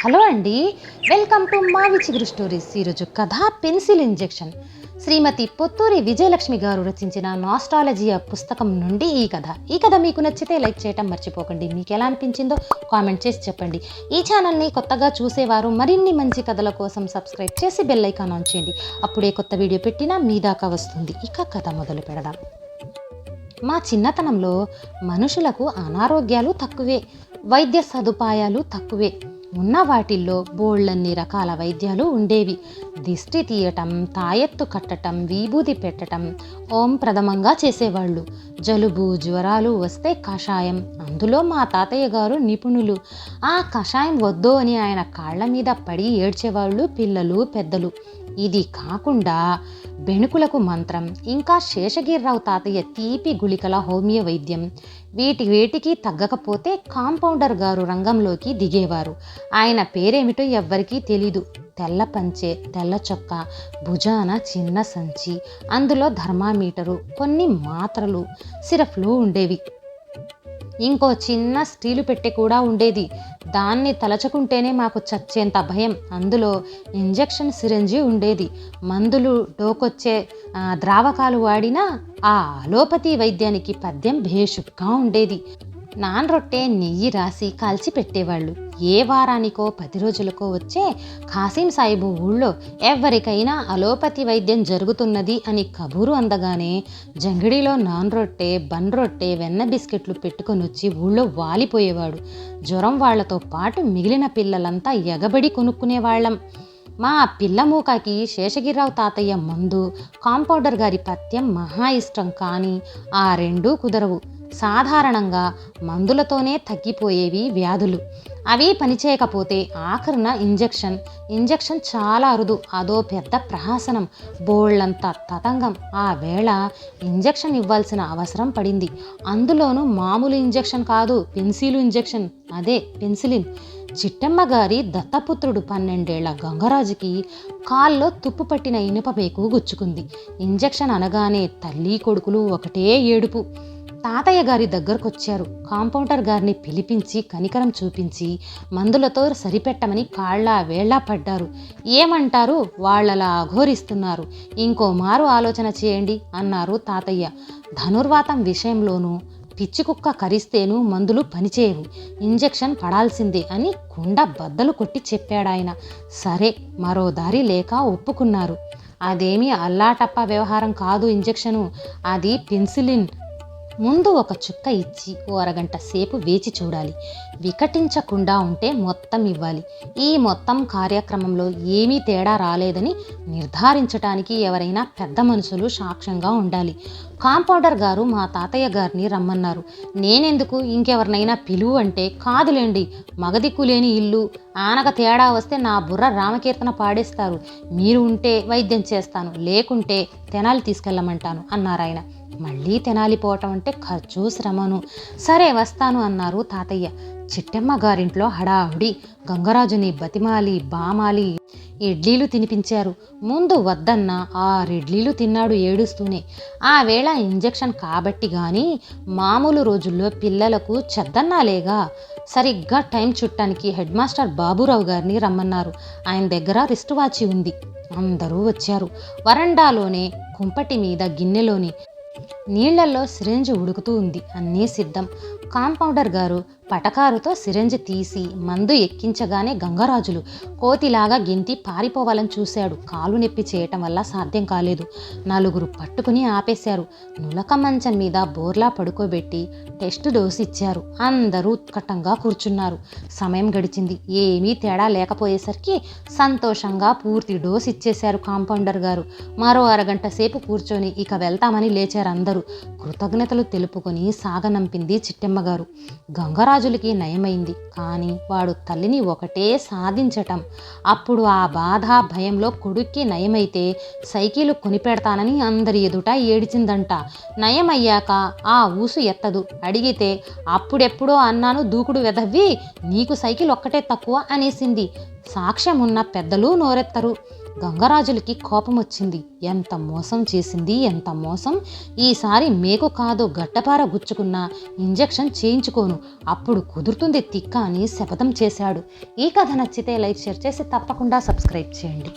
Hello అండి, welcome to మావి చిగురు స్టోరీస్. ఈరోజు కథ పెన్సిల్ ఇంజెక్షన్. శ్రీమతి పొత్తూరి విజయలక్ష్మి గారు రచించిన నాస్టాలజియా పుస్తకం నుండి ఈ కథ మీకు నచ్చితే లైక్ చేయటం మర్చిపోకండి. మీకు ఎలా అనిపించిందో కామెంట్ చేసి చెప్పండి. ఈ ఛానల్ని కొత్తగా చూసేవారు మరిన్ని మంచి కథల కోసం సబ్స్క్రైబ్ చేసి బెల్ ఐకాన్ ఆన్ చేయండి. అప్పుడే కొత్త వీడియో పెట్టినా మీ దాకా వస్తుంది. ఇక కథ మొదలు పెడదాం. మా చిన్నతనంలో మనుషులకు అనారోగ్యాలు తక్కువే, వైద్య సదుపాయాలు తక్కువే. ఉన్న వాటిల్లో బోళ్ళన్ని రకాల వైద్యాలు ఉండేవి. దిష్టి తీయటం, తాయెత్తు కట్టటం, విభూది పెట్టటం ఓం ప్రథమంగా చేసేవాళ్ళు. జలుబు జ్వరాలు వస్తే కషాయం, అందులో మా తాతయ్య గారు నిపుణులు. ఆ కషాయం వద్దు అని ఆయన కాళ్ల మీద పడి ఏడ్చేవాళ్ళు పిల్లలు పెద్దలు. ఇది కాకుండా బెణుకులకు మంత్రం, ఇంకా శేషగిరిరావు తాతయ్య తీపి గుళికల హోమియో వైద్యం. వేటికి తగ్గకపోతే కాంపౌండర్ గారు రంగంలోకి దిగేవారు. ఆయన పేరేమిటో ఎవ్వరికీ తెలీదు. తెల్ల పంచె, తెల్ల చొక్కా, భుజాన చిన్న సంచి, అందులో థర్మామీటరు, కొన్ని మాత్రలు, సిరఫ్లు ఉండేవి. ఇంకో చిన్న స్టీలు పెట్టె కూడా ఉండేది. దాన్ని తలచుకుంటేనే మాకు చచ్చేంత భయం. అందులో ఇంజెక్షన్ సిరంజి ఉండేది. మందులు డోకొచ్చే ద్రావకాలు వాడినా ఆ అలోపతి వైద్యానికి పద్యం భేషుగ్గా ఉండేది. నాన్ రొట్టె నెయ్యి రాసి కాల్చి పెట్టేవాళ్ళు. ఏ వారానికో 10 రోజులకో వచ్చే ఖాసీం సాహిబు ఊళ్ళో ఎవరికైనా అలోపతి వైద్యం జరుగుతున్నది అని కబూరు అందగానే జంగిడిలో నాన్ రొట్టె, బన్ రొట్టె, వెన్న బిస్కెట్లు పెట్టుకొని వచ్చి ఊళ్ళో వాలిపోయేవాడు. జ్వరం వాళ్లతో పాటు మిగిలిన పిల్లలంతా ఎగబడి కొనుక్కునేవాళ్ళం. మా పిల్ల మూకాకి శేషగిరిరావు తాతయ్య మందు, కాంపౌండర్ గారి పథ్యం మహా ఇష్టం. కానీ ఆ రెండూ కుదరవు. సాధారణంగా మందులతోనే తగ్గిపోయేవి వ్యాధులు. అవి పనిచేయకపోతే ఆఖరిన ఇంజెక్షన్ చాలా అరుదు. అదో పెద్ద ప్రహసనం, బోళ్లంత తతంగం. ఆ వేళ ఇంజెక్షన్ ఇవ్వాల్సిన అవసరం పడింది. అందులోనూ మామూలు ఇంజెక్షన్ కాదు, పెన్సిల్ ఇంజెక్షన్, అదే పెన్సిలిన్. చిట్టమ్మ గారి దత్తపుత్రుడు 12 ఏళ్ల గంగరాజుకి కాల్లో తుప్పు పట్టిన ఇనుప మేకు గుచ్చుకుంది. ఇంజెక్షన్ అనగానే తల్లి కొడుకులు ఒకటే ఏడుపు. తాతయ్య గారి దగ్గరకొచ్చారు. కాంపౌండర్ గారిని పిలిపించి కనికరం చూపించి మందులతో సరిపెట్టమని కాళ్ళ వేళ్ళ పడ్డారు. ఏమంటారు, వాళ్ళలా అఘోరిస్తున్నారు. ఇంకో మారు ఆలోచన చేయండి అన్నారు తాతయ్య. ధనుర్వాతం విషయంలోనూ పిచ్చి కుక్క కరిస్తేనూ మందులు పనిచేయవు, ఇంజెక్షన్ పడాల్సిందే అని కుండ బద్దలు కొట్టి చెప్పాడాయన. సరే, మరో దారి లేక ఒప్పుకున్నారు. అదేమీ అల్లాటప్ప వ్యవహారం కాదు ఇంజెక్షను, అది పెన్సిలిన్. ముందు ఒక చుక్క ఇచ్చి ఓ అరగంట సేపు వేచి చూడాలి. వికటించకుండా ఉంటే మొత్తం ఇవ్వాలి. ఈ మొత్తం కార్యక్రమంలో ఏమీ తేడా రాలేదని నిర్ధారించడానికి ఎవరైనా పెద్ద మనుషులు సాక్ష్యంగా ఉండాలి. కాంపౌండర్ గారు మా తాతయ్య గారిని రమ్మన్నారు. నేనెందుకు, ఇంకెవరినైనా పిలువు అంటే, కాదులేండి, మగదిక్కు లేని ఇల్లు, ఆనక తేడా వస్తే నా బుర్ర రామకీర్తన పాడేస్తారు. మీరు ఉంటే వైద్యం చేస్తాను, లేకుంటే తెనాలి తీసుకెళ్ళమంటాను అన్నారాయన. మళ్ళీ తెనాలి పోవటం అంటే ఖర్చు శ్రమను. సరే వస్తాను అన్నారు తాతయ్య. చిట్టమ్మ గారింట్లో హడావుడి. గంగరాజుని బతిమాలి బామాలి ఇడ్లీలు తినిపించారు. ముందు వద్దన్న 6 ఇడ్లీలు తిన్నాడు ఏడుస్తూనే. ఆ వేళ ఇంజెక్షన్ కాబట్టి గాని మామూలు రోజుల్లో పిల్లలకు చెద్దన్నాలేగా. సరిగ్గా టైం చుట్టానికి హెడ్ మాస్టర్ బాబురావు గారిని రమ్మన్నారు. ఆయన దగ్గర రిస్ట్ వాచి ఉంది. అందరూ వచ్చారు. వరండాలోనే కుంపటి మీద గిన్నెలోని నీళ్లలో సిరంజి ఉడుకుతూ ఉంది. అన్నీ సిద్ధం. కాంపౌండర్ గారు పటకారుతో సిరంజి తీసి మందు ఎక్కించగానే గంగరాజులు కోతిలాగా గెంతి పారిపోవాలని చూశాడు. కాలు నొప్పి చేయటం వల్ల సాధ్యం కాలేదు. 4 పట్టుకుని ఆపేశారు. నులక మంచం మీద బోర్లా పడుకోబెట్టి టెస్ట్ డోసు ఇచ్చారు. అందరూ ఉత్కటంగా కూర్చున్నారు. సమయం గడిచింది. ఏమీ తేడా లేకపోయేసరికి సంతోషంగా పూర్తి డోసు ఇచ్చేశారు కాంపౌండర్ గారు. మరో అరగంట సేపు కూర్చొని ఇక వెళ్తామని లేచారు అందరూ. కృతజ్ఞతలు తెలుపుకొని సాగనంపింది చిట్టమ్మ గారు. గంగరాజులకి నయమైంది. కానీ వాడు తల్లిని ఒకటే సాధించటం. అప్పుడు ఆ బాధ భయంలో కొడుక్కి నయమైతే సైకిలు కొనిపెడతానని అందరి ఎదుట ఏడిచిందంట. నయమయ్యాక ఆ ఊసు ఎత్తదు. అడిగితే అప్పుడెప్పుడో అన్నాను దూకుడు వెదవ్వి, నీకు సైకిల్ ఒక్కటే తక్కువ అనేసింది. సాక్ష్యం ఉన్న పెద్దలు నోరెత్తరు. గంగరాజులకి కోపం వచ్చింది. ఎంత మోసం చేసింది, ఎంత మోసం! ఈసారి మేకు కాదు గడ్డపార గుచ్చుకున్న ఇంజెక్షన్ చేయించుకోను, అప్పుడు కుదురుతుంది తిక్క అని శపథం చేశాడు. ఈ కథ నచ్చితే లైక్, షేర్ చేసి తప్పకుండా సబ్స్క్రైబ్ చేయండి.